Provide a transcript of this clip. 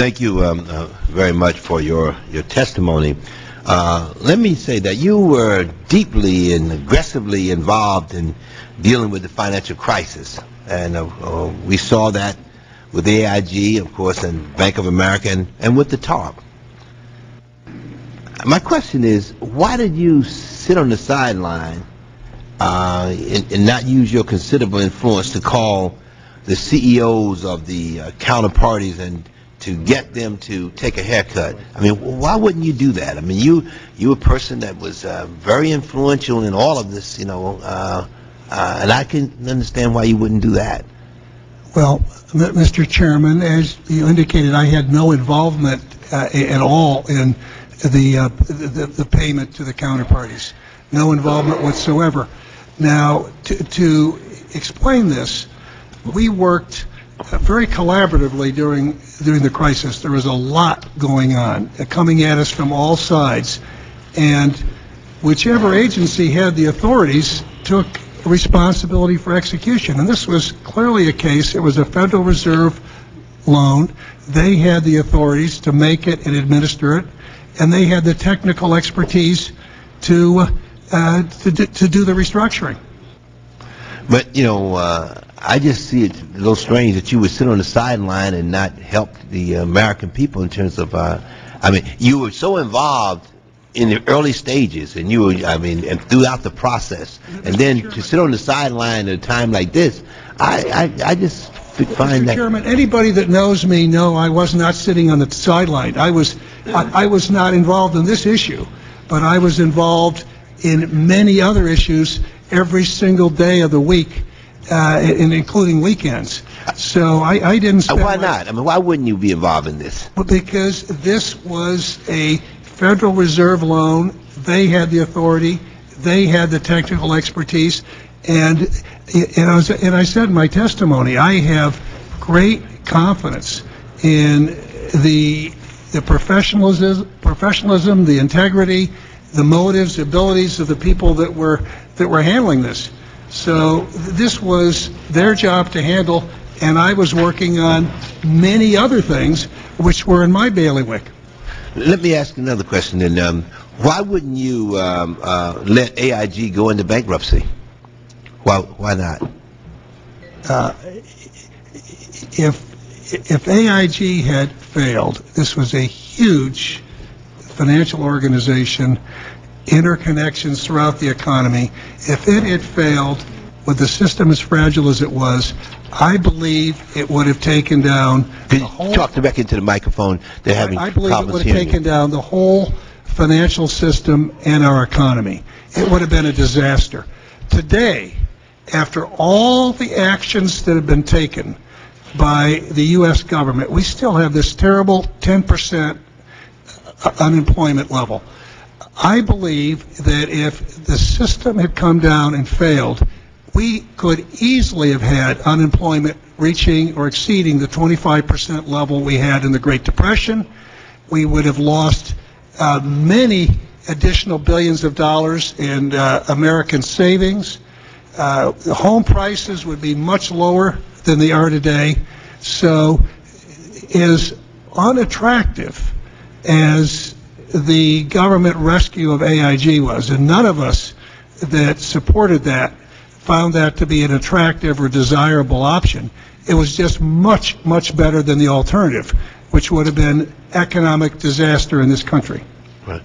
Thank you very much for your testimony. Let me say that you were deeply and aggressively involved in dealing with the financial crisis, and we saw that with AIG, of course, and Bank of America, and with the TARP. My question is, why did you sit on the sideline and not use your considerable influence to call the CEOs of the counterparties and to get them to take a haircut? I mean, why wouldn't you do that? I mean, you a person that was very influential in all of this, you know, and I can understand why you wouldn't do that. Well, Mr. Chairman, as you indicated, I had no involvement at all in the payment to the counterparties. No involvement whatsoever. Now, to explain this, we worked very collaboratively during the crisis. There was a lot going on, coming at us from all sides, and whichever agency had the authorities took responsibility for execution. And this was clearly a case. It was a Federal Reserve loan. They had the authorities to make it and administer it, and they had the technical expertise to do the restructuring. But, you know, I just see it a little strange that you would sit on the sideline and not help the American people in terms of, I mean, you were so involved in the early stages, and you were, I mean, and throughout the process, and then to sit on the sideline at a time like this, I just find that. Mr. Chairman, anybody that knows me know I was not sitting on the sideline. I was not involved in this issue, but I was involved in many other issues every single day of the week, and including weekends. So I didn't spend. Why not? I mean, why wouldn't you be involved in this? Well, because this was a Federal Reserve loan. They had the authority. They had the technical expertise, and I said in my testimony, I have great confidence in the professionalism, the integrity, the motives, the abilities of the people that were handling this. So this was their job to handle, and I was working on many other things which were in my bailiwick. Let me ask another question then. Why wouldn't you let AIG go into bankruptcy? Why not? If AIG had failed, this was a huge financial organization, interconnections throughout the economy. If it had failed with the system as fragile as it was, I believe it would have taken down the whole. Talk back into the microphone. They're having I believe it would have taken you. down the whole financial system and our economy. It would have been a disaster. Today, after all the actions that have been taken by the U.S. government, we still have this terrible 10% unemployment level. I believe that if the system had come down and failed, we could easily have had unemployment reaching or exceeding the 25% level we had in the Great Depression. We would have lost many additional billions of dollars in American savings. The home prices would be much lower than they are today. So as unattractive as the government rescue of AIG was, and none of us that supported that found that to be an attractive or desirable option. It was just much, much better than the alternative, which would have been economic disaster in this country. Right.